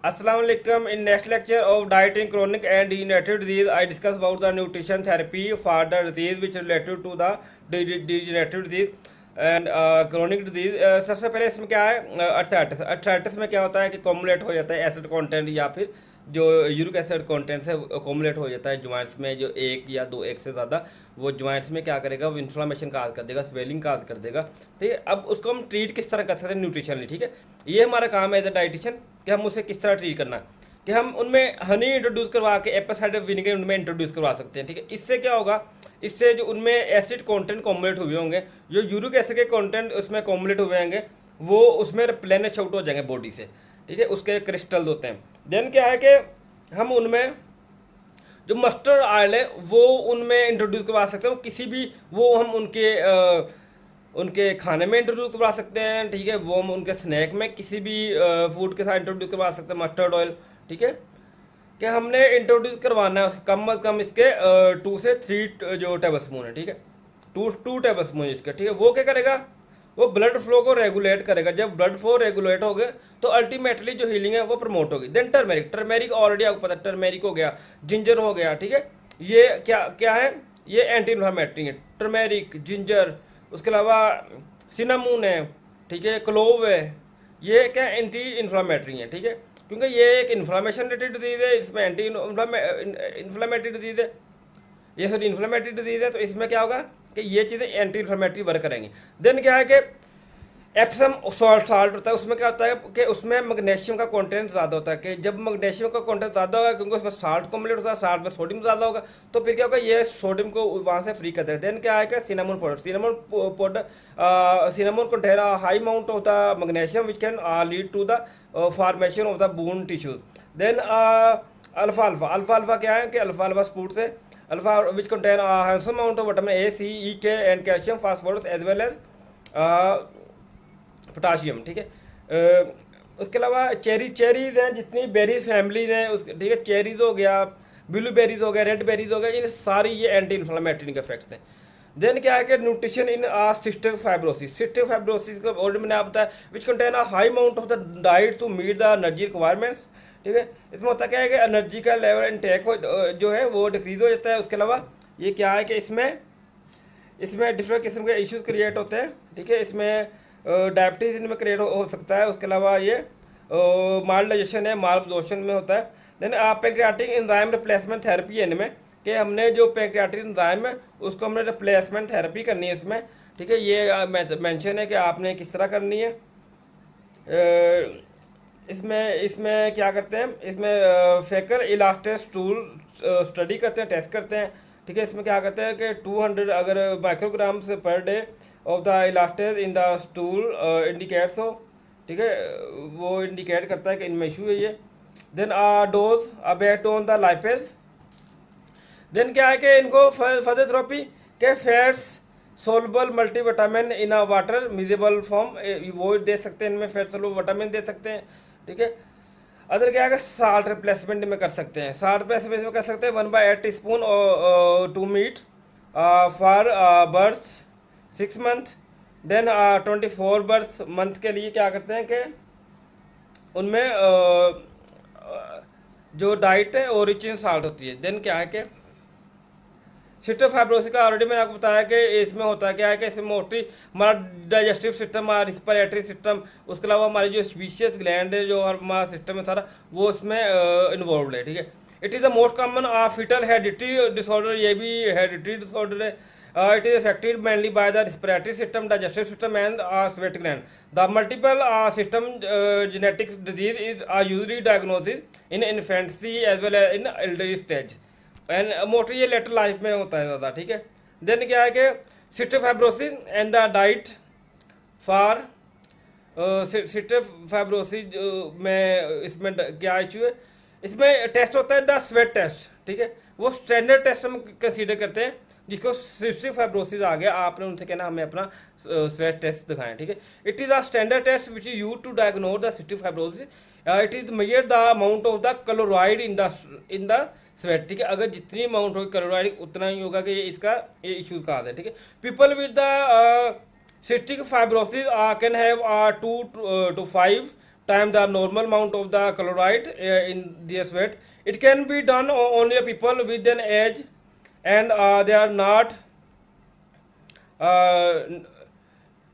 Assalamu alaikum. In next lecture of diet in chronic and degenerative disease, I discuss about the nutrition therapy for the disease which related to the degenerative disease and chronic disease. सबसे पहले इसमें क्या है arthritis. Arthritis में क्या होता है कि कॉमुलेट हो जाता है एसिड कंटेंट या फिर जो यूरिक एसिड कंटेंट है कॉमुलेट हो जाता है ज्वाइंट्स में, जो एक या दो एक से ज़्यादा, वो ज्वाइंट्स में क्या करेगा, वो इन्फ्लामेशन काज कर देगा, स्वेलिंग काज कर देगा। ठीक है, अब उसको हम ट्रीट किस तरह कर सकते हैं न्यूट्रिशनली। ठीक है, ये हमारा काम है एज ए डाइटिशियन कि हम उसे किस तरह ट्रीट करना, कि हम उनमें हनी इंट्रोड्यूस करवा के एप्पल साइडर विनेगर उनमें इंट्रोड्यूस करवा सकते हैं। ठीक है, इससे क्या होगा, इससे जो उनमें एसिड कंटेंट कॉमुलेट हुए होंगे, जो यूरिक एसिड के कंटेंट उसमें कॉमुलेट हुए होंगे, वो उसमें रिप्लेनिश आउट हो जाएंगे बॉडी से। ठीक है, उसके क्रिस्टल्स होते हैं। देन क्या है कि हम उनमें जो मस्टर्ड ऑयल है वो उनमें इंट्रोड्यूस करवा सकते हैं, किसी भी वो हम उनके खाने में इंट्रोड्यूस करवा सकते हैं। ठीक है, वो हम उनके स्नैक में किसी भी फूड के साथ इंट्रोड्यूस करवा सकते हैं मस्टर्ड ऑयल। ठीक है, कि हमने इंट्रोड्यूस करवाना है कम अज कम इसके 2 से 3 जो टेबल स्पून है। ठीक है, 2 टेबल स्पून इसके। ठीक है, वो क्या करेगा, वो ब्लड फ्लो को रेगुलेट करेगा। जब ब्लड फ्लो रेगुलेट हो गए तो अल्टीमेटली जो हीलिंग है वो प्रमोट होगी। देन टर्मेरिक ऑलरेडी आपको पता है, टर्मेरिक हो गया, जिंजर हो गया। ठीक है, ये क्या क्या है, ये एंटी इन्फ्लेमेटरी है, टर्मेरिक, जिंजर, उसके अलावा सिनामून है। ठीक है, क्लोव है, ये क्या एंटी इन्फ्लामेटरी है। ठीक है, क्योंकि ये एक इन्फ्लामेशन रिलेटेड डिजीज है, इसमें एंटी इन्फ्लामेटरी डिजीज है, ये सॉरी इन्फ्लेमेटरी डिजीज है, तो इसमें क्या होगा कि ये चीज़ें एंटी इन्फ्लेमेटरी वर्क करेंगी। देन क्या है कि एप्सम सॉल्ट होता है, उसमें क्या होता है कि उसमें मैग्नीशियम का कंटेंट ज़्यादा होता है, कि जब मैग्नीशियम का कंटेंट ज़्यादा होगा क्योंकि उसमें साल्ट कॉम्प्लेट होता है, साल्ट में सोडियम ज़्यादा होगा, तो फिर क्या होगा, ये सोडियम को वहाँ से फ्री कर देगा। देन क्या है कि cinnamon contain high amount of the magnesium which can lead to the formation of the bone tissues. Then alpha क्या है कि अल्फा फ्रूट से alpha which contain handsome amount of vitamin A, C, E, K and calcium, phosphorus as well as potassium. ठीक है, उसके अलावा cherries हैं, जितनी बेरीज फैमिलीज हैं उस, ठीक है, चेरीज हो गया, ब्लूबेरीज हो गया, रेड बेरीज हो गया, ये सारी ये एंटी इन्फ्लेमेटरी के इफेक्ट्स हैं। देन क्या है कि न्यूट्रिशन इन सिस्टिक फाइब्रोसिस का ऑलरेडी मैंने आपको बताया, which contain a high amount of the diet to meet the energy requirements. ठीक है, इसमें होता क्या है कि एनर्जी का लेवल इनटेक जो है वो डिक्रीज हो जाता है। उसके अलावा ये क्या है कि इसमें डिफरेंट किस्म के इश्यूज क्रिएट होते हैं। ठीक है, इसमें डायबिटीज इनमें क्रिएट हो सकता है। उसके अलावा ये माल डाइजेशन है, माल अब्जॉर्प्शन में होता है। Then pancreatic enzyme replacement therapy है इनमें, कि हमने जो पैंक्रियाटिक एंजाइम है उसको हमने रिप्लेसमेंट थेरेपी करनी है इसमें। ठीक है, ये मेंशन है कि आपने किस तरह करनी है। इसमें क्या करते हैं, इसमें फेकल इलास्टिक स्टूल स्टडी करते हैं, टेस्ट करते हैं। ठीक है, इसमें क्या करते हैं कि 200 अगर माइक्रोग्राम से per day of the elastic in the stool indicates हो। ठीक है, वो इंडिकेट करता है कि इनमें इशू है ये। Then dose based on the life age. Then क्या है कि इनको फर्दर थेरेपी के fats soluble multivitamin in a water miscible form वो दे सकते हैं, इनमें फैट सोलबल विटामिन दे सकते हैं। ठीक है, अदर क्या है, साल्ट रिप्लेसमेंट में कर सकते हैं, साल्ट रिप्लेसमेंट में कर सकते हैं 1/8 teaspoon to meet for birds 6 month. Then 24 birds month के लिए क्या करते हैं कि उनमें जो डाइट है वो रिच इन साल्ट होती है। देन क्या है कि सिस्टिक फाइब्रोसिस का ऑलरेडी मैंने आपको बताया कि इसमें होता है क्या है कि इसमें मोस्टली हमारा डाइजेस्टिव सिस्टम, हमारा रिस्पिरेटरी सिस्टम, उसके अलावा हमारी जो स्पीशियस ग्लैंड है, जो हमारा सिस्टम है सारा, वो उसमें इन्वॉल्व है। ठीक है, it is the most common fetal hereditary disorder, ये भी हेरिडिटरी डिसऑर्डर है। It is affected mainly by the respiratory system, digestive system and sweat gland. The multiple system genetic disease is usually diagnosis in infancy as well as in elderly stage and mostly ये later life में होता है ज़्यादा। ठीक है, then क्या है कि cystic fibrosis and the diet for cystic fibrosis में इसमें क्या इशू है, इसमें टेस्ट होता है द स्वेट टेस्ट। ठीक है, वो स्टैंडर्ड टेस्ट हम कंसीडर करते हैं, जिसको सिस्टिक फाइब्रोसिस आ गया, आपने उनसे कहना हमें अपना स्वेट टेस्ट दिखाएं। ठीक है, it is a standard test which is use to diagnose the cystic fibrosis. It is major the amount of the chloride in the sweat. ठीक है, अगर जितनी अमाउंट होगी क्लोराइड उतना ही होगा कि ये इशू का है। ठीक है, people with the cystic fibrosis can have 2 to 5 time the normal amount of the chloride in their sweat. It can be done only people with an age, and they are not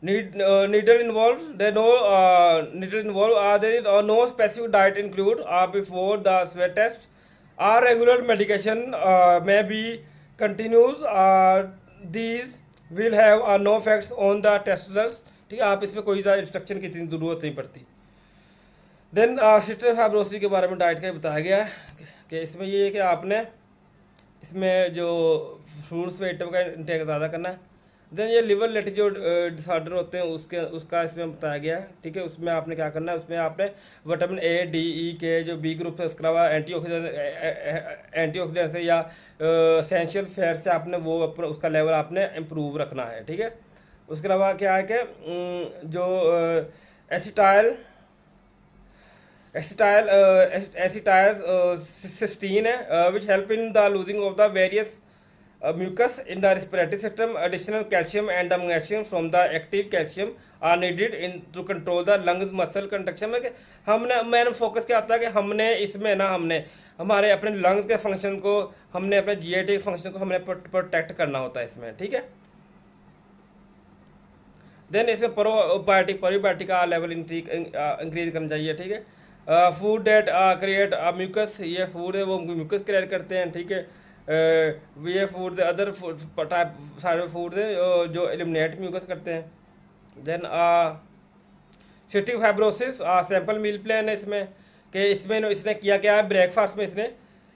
needle involved. There no needle involved. There is no specific diet include before the sweat test. Regular medication may be continues. These will have no effects on the test results. ठीक है, आप इसमें कोई ज़्यादा instruction की इतनी ज़रूरत नहीं पड़ती। देन सिस्टर फाइब्रोसिस के बारे में डाइट का बताया गया है कि इसमें ये है कि आपने इसमें जो फ्रूट्स वेजिटेबल का इंटेक ज़्यादा करना है। देन ये लिवर लेट जो डिसऑर्डर होते हैं उसका इसमें बताया गया है। ठीक है, उसमें आपने क्या करना है, उसमें आपने विटामिन ए, डी, ई के जो बी ग्रुप है, उसके अलावा एंटीऑक्सीडेंट से या एसेंशियल फैट से आपने वो अपना उसका लेवल आपने इम्प्रूव रखना है। ठीक है, उसके अलावा क्या है कि जो एसिटाइल है which help in the losing of the various mucus in the respiratory system. Additional calcium and the magnesium from the active calcium are needed in to control the lungs muscle contraction. में हमने main focus क्या आता है कि हमने इसमें ना हमने हमारे अपने लंग्स के फंक्शन को, हमने अपने जीआईटी फंक्शन को हमने प्रोटेक्ट करना होता है इसमें। ठीक है, देन इसमें प्रोबायोटिक का लेवल इंक्रीज करना चाहिए। ठीक है, फूड डेट क्रिएट म्यूकस, ये फूड है वो म्यूकस क्रिएट करते हैं। ठीक है, ये फूड अदर टाइप सारे फूड है जो एलिमिनेट म्यूकस करते हैं। Then cystic fibrosis sample meal plan है इसमें कि इसमें इसने किया क्या है, ब्रेकफास्ट में इसने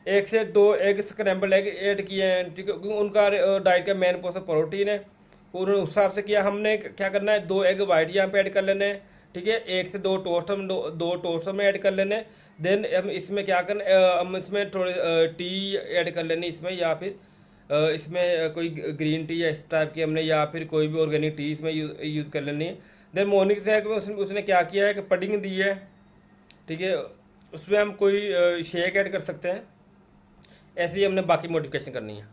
1 से 2 एग स्क्रैम्बल एग ऐड किए हैं। ठीक है, उनका डाइट का मेन पोर्शन प्रोटीन है, उन्होंने उस हिसाब से किया। हमने क्या करना है, 2 एग वाइट यहाँ पे ऐड कर लेने हैं। ठीक है, 1 से 2 टोस्ट हम दो टोस्ट में ऐड कर लेने। देन हम इसमें क्या करना, हम इसमें थोड़े टी ऐड कर लेनी इसमें, या फिर इसमें कोई ग्रीन टी या इस टाइप की हमने, या फिर कोई भी ऑर्गेनिक टी इसमें यूज़ कर लेनी है। देन मॉर्निंग स्नैक में उसने क्या किया है कि पुडिंग दी है। ठीक है, उसमें हम कोई शेक ऐड कर सकते हैं। ऐसे ही हमने बाकी मॉडिफिकेशन करनी है।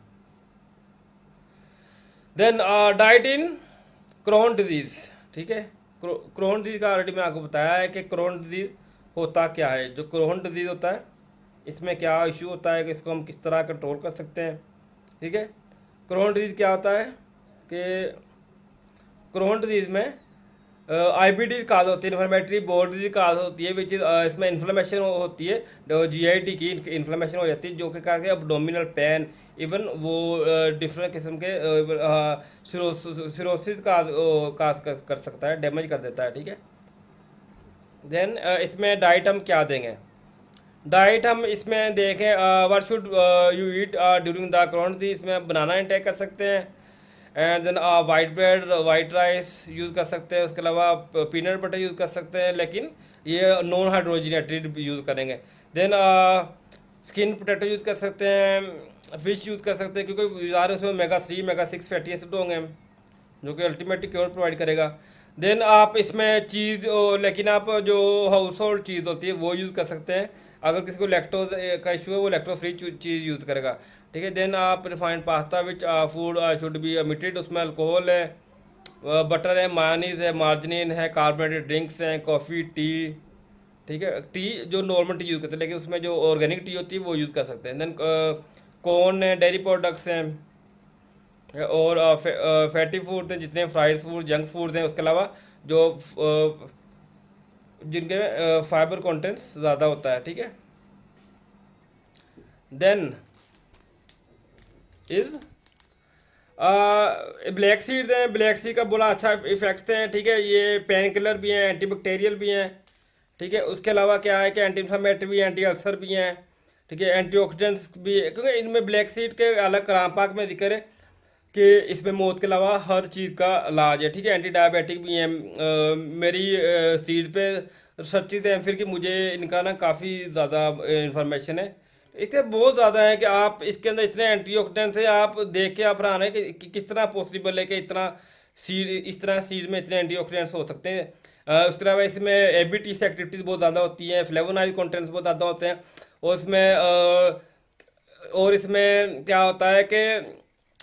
देन डाइट इन क्रोन डिजीज़। ठीक है, क्रोन डिजीज़ का ऑलरेडी मैंने आपको बताया है कि क्रोन डिजीज़ होता क्या है। जो क्रोन डिजीज़ होता है इसमें क्या इशू होता है कि इसको हम किस तरह कंट्रोल कर सकते हैं। ठीक है, क्रोन डिजीज़ क्या होता है कि क्रोन डिजीज़ में IBD काज होती है, इन्फ्लेमेटरी बाउल डिजीज काज होती है, विच इज इसमें इन्फ्लेमेशन होती है, GIT की इन्फ्लेमेशन हो जाती है, जो कि कारण एब्डोमिनल पेन, इवन वो डिफरेंट किस्म के सिरोसिस काज कर सकता है, डैमेज कर देता है। ठीक है, देन इसमें डाइट हम क्या देंगे, डाइट हम इसमें देखें what should you eat during the Crohn disease. इसमें बनाना इंटेक कर सकते हैं, and then white bread, white rice use कर सकते हैं। उसके अलावा पीनट बटर यूज़ कर सकते हैं, लेकिन ये नॉन हाइड्रोजनेटेड यूज़ करेंगे। देन स्किन पोटैटो यूज़ कर सकते हैं, फिश यूज़ कर सकते हैं, क्योंकि ज़्यादा उसमें omega-3 omega-6 फैटी एसिड होंगे जो कि अल्टीमेटली क्योर प्रोवाइड करेगा। देन आप इसमें चीज़, लेकिन आप जो हाउस होल्ड चीज़ होती है वो यूज़ कर सकते हैं। अगर किसी को लैक्टोज का इशू है वो लैक्टोज फ्री चीज़ यूज़ करेगा। ठीक है, देन आप refined pasta which food should be omitted, उसमें अल्कोहल है, बटर है, मायोनीज है, मार्जरीन है, कार्बोनेटेड ड्रिंक्स हैं, कॉफ़ी, टी। ठीक है, टी जो नॉर्मल टी यूज़ करते हैं, लेकिन उसमें जो ऑर्गेनिक टी होती है वो यूज़ कर सकते हैं। देन कॉर्न है, डेयरी प्रोडक्ट्स हैं, और फैटी फूड हैं, जितने फ्राइड फूड, जंक फूड हैं। उसके अलावा जो जिनके फाइबर कंटेंट्स ज़्यादा होता है। ठीक है, देन इज ब्लैक सीड हैं, ब्लैक सीड का बड़ा अच्छा इफेक्ट्स हैं। ठीक है, ये पेन किलर भी हैं, एंटीबैक्टीरियल भी हैं। ठीक है, उसके अलावा क्या है कि एंटी इन्फ्लेमेटरी भी, एंटी अल्सर भी हैं। ठीक है, एंटीऑक्सीडेंट्स भी है, क्योंकि इनमें ब्लैक सीड के अलग करामपाक में जिक्र है कि इसमें मौत के अलावा हर चीज़ का इलाज है। ठीक है, एंटी डायबिटिक भी हैं। मेरी सीड पे रिसर्चेज हैं फिर कि मुझे इनका ना काफ़ी ज़्यादा इंफॉर्मेशन है, इसके बहुत ज़्यादा है कि आप इसके अंदर इतने एंटीऑक्सीडेंट्स हैं, आप देख के आप हैरान है कि किस तरह पॉसिबल है कि इतना सीड, इस तरह सीड में इतने एंटीऑक्सीडेंट्स हो सकते हैं। उसके अलावा इसमें ABT से एक्टिविटीज़ बहुत ज़्यादा होती हैं, फ्लेवोनॉइड कंटेंट्स बहुत ज़्यादा होते हैं, और इसमें क्या होता है कि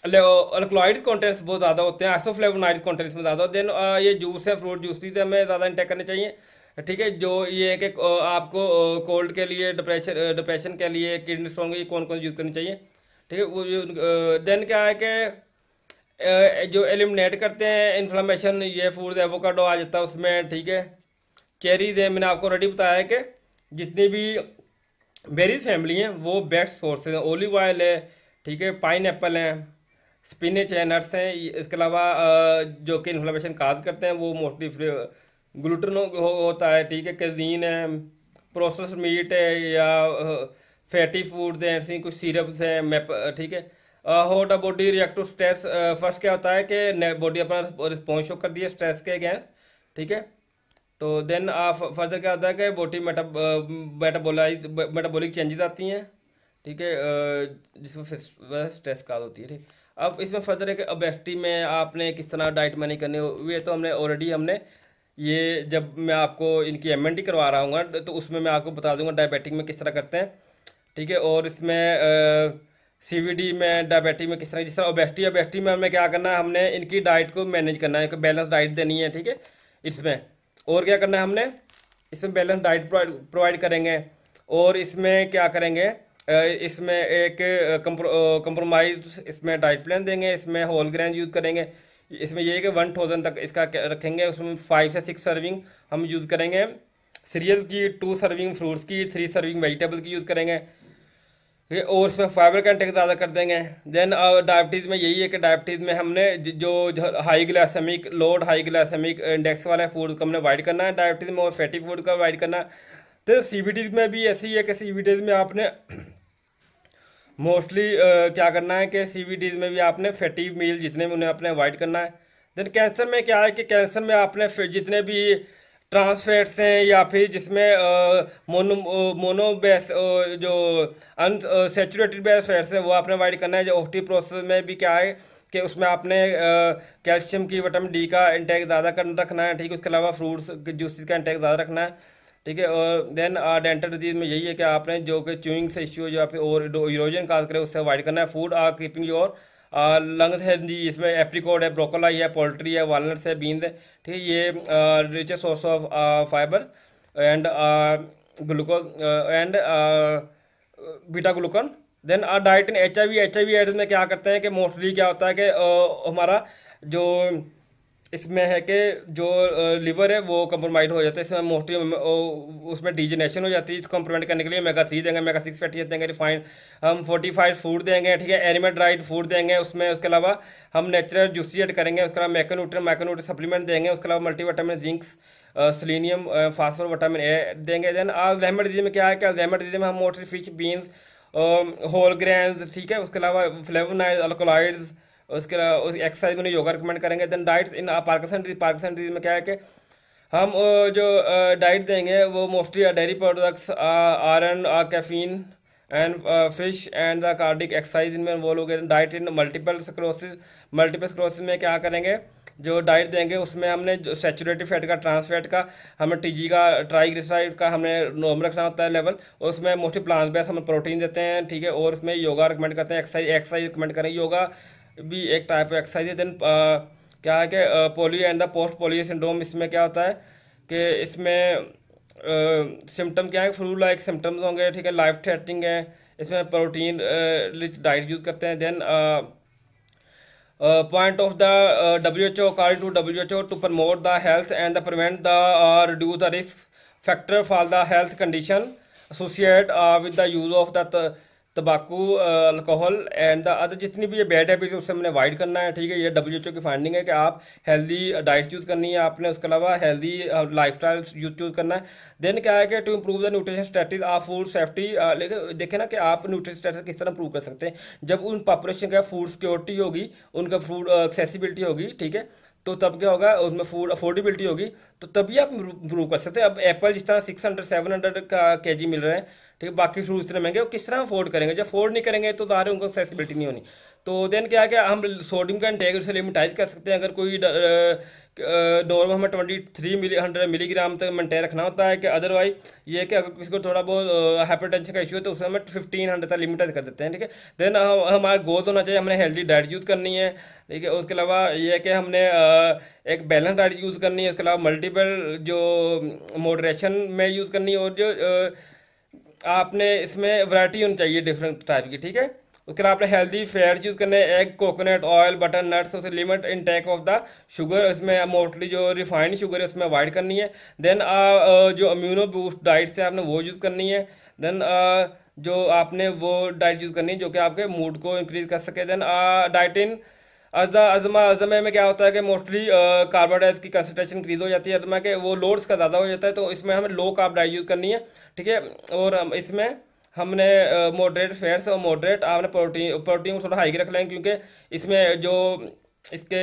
अल्कलॉइड कंटेंट्स बहुत ज़्यादा होते हैं, आइसोफ्लेवोनॉइड कंटेंट्स में ज़्यादा होते हैं। देन ये जूस है, फ्रूट जूसेस हमें ज़्यादा इंटेक करने चाहिए। ठीक है, जो ये है कि आपको कोल्ड के लिए, डिप्रेशन के लिए, किडनी स्टोन के लिए कौन कौन यूज़ करनी चाहिए। ठीक है, वो देन क्या है कि जो एलिमिनेट करते हैं इन्फ्लामेशन, ये फूड एवोकाडो आ जाता है उसमें। ठीक है, चेरीज है, मैंने आपको ऑलरेडी बताया है कि जितनी भी बेरीज फैमिली हैं वो बेस्ट सोर्स है। ऑलिव ऑयल है, ठीक है, पाइन एप्पल है, स्पिनच है, नट्स हैं। इसके अलावा जो कि इन्फ्लेमेशन काज करते हैं वो मोस्टली ग्लूटेन होता है। ठीक है, कैजीन है, प्रोसेस मीट है, या फैटी फूड हैं, ऐसी कुछ सिरप्स हैं, मैप। ठीक है, how the body react to stress. First क्या होता है कि बॉडी अपना रिस्पॉन्स शो कर दिया स्ट्रेस के अगेंस्ट। ठीक है, तो देन फर्दर क्या होता है कि बॉडी मेटाबॉलिक चेंजेस आती हैं। ठीक है, जिसको स्ट्रेस काज होती है। ठीक, अब इसमें फर्दर है कि ओबेसिटी में आपने किस तरह डाइट मैनेज करनी हो, ये तो हमने ये जब मैं आपको इनकी एमएनटी करवा रहा हूँ तो उसमें मैं आपको बता दूंगा डायबिटिक में किस तरह करते हैं। ठीक है, और इसमें सीवीडी में, डायबिटिक में किस तरह, जिस तरह ओबेसिटी में हमें क्या करना है, हमने इनकी डाइट को मैनेज करना है, बैलेंस डाइट देनी है। ठीक है, इसमें और क्या करना है हमने, इसमें बैलेंस डाइट प्रोवाइड करेंगे। और इसमें क्या करेंगे, इसमें एक कंप्रोमाइज इसमें डाइट प्लान देंगे। इसमें होल ग्रेन यूज़ करेंगे। इसमें ये है कि 1000 तक इसका रखेंगे। उसमें 5 से 6 सर्विंग हम यूज़ करेंगे सीरियल की, 2 सर्विंग फ्रूट्स की, 3 सर्विंग वेजिटेबल की यूज़ करेंगे। ठीक है, और इसमें फाइबर का इंटेक ज़्यादा कर देंगे। देन डायबिटीज़ में यही है कि डायबिटीज़ में हमने जो high glycemic load, high glycemic index वाले फूड को हमने अवॉइड करना है डायबिटीज़ में, और फैटी फूड का अवॉइड करना है। तो सीवीडीज़ में भी ऐसी है कि सीवीडीज़ में आपने मोस्टली क्या करना है कि सीवीडीज़ में भी आपने फैटी मील जितने भी उन्हें आपने अवॉइड करना है। देन कैंसर में क्या है कि कैंसर में आपने जितने भी ट्रांस फैट्स हैं, या फिर जिसमें मोनो बेस जो अनसेचुरेटेड बेस फैट्स हैं वो आपने अवॉइड करना है। जो ओटी प्रोसेस में भी क्या है कि उसमें आपने कैल्शियम की, विटामिन डी का इंटेक ज़्यादा कर रखना है। ठीक है, उसके अलावा फ्रूट्स जूसेस का इंटेक ज़्यादा रखना है। ठीक है, और देन डेंटल डिजीज में यही है कि आपने जो कि च्यूइंग से इश्यू जो आप और इरोजन काज करे उससे अवॉइड करना है। Food are keeping your lungs healthy, इसमें एप्रिकॉट है, ब्रोकोलाई है, पोल्ट्री है, वालनट्स है, बीन्स है। ठीक है, ये rich source of fibre and glucose and beta glucan. Then diet in H I V AIDS में क्या करते हैं कि मोस्टली क्या होता है कि हमारा जो इसमें है कि जो लिवर है वो कंप्रोमाइज हो जाता है। इसमें मोस्टली उसमें डिजनेशन हो जाती है। इसको हम प्रिवेंट करने के लिए omega-3 देंगे, omega-6 फैटी एसिड देंगे, रिफाइंड हम फोर्टिफाइड फूड देंगे। ठीक है, एनिमल ड्राइड फूड देंगे उसमें। उसके अलावा हम नेचुरल जूसी ऐड करेंगे। उसके अलावा मैक्रोन्यूट्रिएंट सप्लीमेंट देंगे। उसके अलावा multivitamin, zincs, selenium, phosphor, vitamin A देंगे। देन अल्जाइमर डिजीज में क्या है कि अल्जाइमर डिजीज में हम mostly fish, beans, whole grains, ठीक है, उसके अलावा फ्लेवोनाइड्स, अल्कोलॉइड्स, उसके अलावा एक्सरसाइज में योगा रिकमेंड करेंगे। देन डाइट इन पार्किंसन डिजीज में क्या है कि हम जो डाइट देंगे वो mostly dairy products, iron, caffeine and fish and the cardiac exercise इनमें वो लोग। डाइट इन मल्टीपल स्क्लोसिस में क्या करेंगे, जो डाइट देंगे उसमें हमने जो सेचुरेटेड फैट का, ट्रांस फैट का, हमें टीजी का, ट्राइग्लिसराइड का हमने नॉर्मल रखना होता है लेवल। और उसमें मोस्टली प्लांट बेस्ड हम प्रोटीन देते हैं। ठीक है, और उसमें योगा रिकमेंड करते हैं, एक्सरसाइज रिकमेंड करें। योगा भी एक टाइप ऑफ एक्सरसाइज है। देन क्या है कि polio and the post polio syndrome, इसमें क्या होता है कि इसमें सिम्टम क्या है, फ्लू लाइक सिम्टम्स होंगे। ठीक है, लाइफ थ्रेटनिंग है। इसमें प्रोटीन रिच डाइट यूज़ करते हैं। Then point of the WHO, according to WHO, to promote the health and the prevent the reduce the risk factor for the health condition associated with the use of the तंबाकू, alcohol and the other, जितनी भी ये bad habit है उससे हमने avoid करना है। ठीक है, ये WHO की फाइंडिंग है कि आप हेल्दी डाइट यूज़ करनी है आपने। उसके अलावा हेल्दी लाइफस्टाइल चूज़ करना है। देन क्या है कि to improve the nutrition status of food safety, लेकिन देखें ना कि आप न्यूट्रिशन स्टेटस किस तरह इम्प्रूव कर सकते हैं जब उन पॉपुलेशन का फूड सिक्योरिटी होगी, उनका फूड एक्सेसिबिलिटी होगी। ठीक है, तो तब क्या होगा, उसमें फूड अफोर्डेबिलिटी होगी, तो तभी आप इम्प्रूव कर सकते हैं। अब एप्पल जिस तरह 600-700 का केजी मिल रहे हैं, ठीक है, बाकी फ्रूट इतने महंगे, वो किस तरह अफोर्ड करेंगे। जब अफोर्ड नहीं करेंगे तो ज़ाहिर है उनको एक्सेसिबिलिटी नहीं होनी। तो देन क्या है कि हम सोडियम का इंटेक उसे लिमिटाइज कर सकते हैं। अगर कोई नॉर्मल हमें 23 मिलीग्राम तक मेंटेन रखना होता है, कि अदरवाइज ये कि अगर किसी को थोड़ा बहुत हाइपरटेंशन का इशू है तो उसे हमें 1500 तक लिमिटाइज कर देते हैं, ठीक है। देन हमारा गोल होना चाहिए, हमने हेल्दी डाइट यूज़ करनी है, ठीक है। उसके अलावा ये है कि हमने एक बैलेंस डाइट यूज़ करनी है, उसके अलावा मल्टीपल जो मॉडरेशन में यूज़ करनी है, और जो आपने इसमें वैरायटी होनी चाहिए डिफरेंट टाइप की, ठीक है। उसके अलावा आपने हेल्दी फैट यूज़ करने, egg, coconut oil, butter, nuts, उसे limit intake of the sugar, इसमें मोस्टली जो रिफाइंड शुगर है उसमें अवॉइड करनी है। देन जो अम्यूनो बूस्ट डाइट्स हैं आपने वो यूज़ करनी है। देन जो आपने वो डाइट यूज़ करनी है जो कि आपके मूड को इंक्रीज कर सके। देन डाइट इन अजमा में क्या होता है कि मोस्टली कार्बोहाइड्रेट्स की कंसंट्रेशन इंक्रीज हो जाती है, अजमा के वो लोड्स का ज़्यादा हो जाता है, तो इसमें हमें लो कार्ब डाइट यूज़ करनी है, ठीक है। और इसमें हमने मॉडरेट फैट्स और मॉडरेट आपने प्रोटीन को थोड़ा हाई रख लें, क्योंकि इसमें जो इसके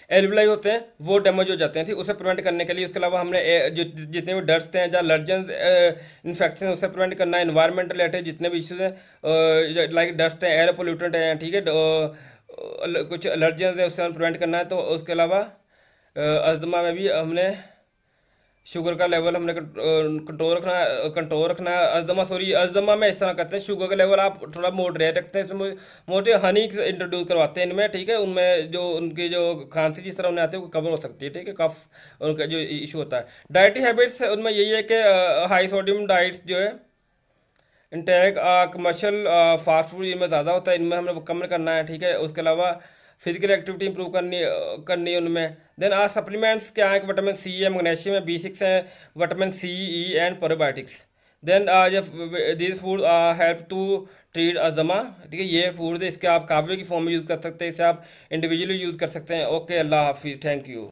एल्वुलाई होते हैं वो डैमेज हो जाते हैं, ठीक, उसे प्रिवेंट करने के लिए। उसके अलावा हमने जो जितने भी डस्ट हैं या एलर्जन इन्फेक्शन उसे प्रिवेंट करना है। इन्वायरमेंट रिलेटेड जितने भी इश्यूज हैं लाइक डस्ट है, एयर पोल्यूटेंट है, ठीक है, कुछ एलर्जन है उससे हमें प्रिवेंट करना है। तो उसके अलावा अस्थमा में भी हमने शुगर का लेवल हमने कंट्रोल रखना है। अस्थमा में इस तरह करते हैं, शुगर का लेवल आप थोड़ा मॉडरेट रखते हैं, इसमें मोटे हनी इंट्रोड्यूस करवाते हैं इनमें, ठीक है। उनमें जो उनकी जो खांसी जिस तरह उन्हें आती है वो कवर हो सकती है, ठीक है, कफ उनका जो इशू होता है। डाइटरी हैबिट्स उनमें यही है कि हाई सोडियम डाइट्स जो है इंटेक कमर्शियल फास्ट फूड इनमें ज़्यादा होता है, इनमें हमें कम करना है, ठीक है। उसके अलावा फिजिकल एक्टिविटी इंप्रूव करनी है उनमें। देन सप्लीमेंट्स क्या है कि विटामिन सी है, मैग्नीशियम है, B6 है, vitamin C, E and probiotics. Then this food help to treat asthma, ठीक है। ये फूड इसके आप कावे की फॉर्म में यूज़ कर सकते हैं, इसे आप इंडिविजुअली यूज़ कर सकते हैं। ओके, अल्लाह हाफिज़, थैंक यू।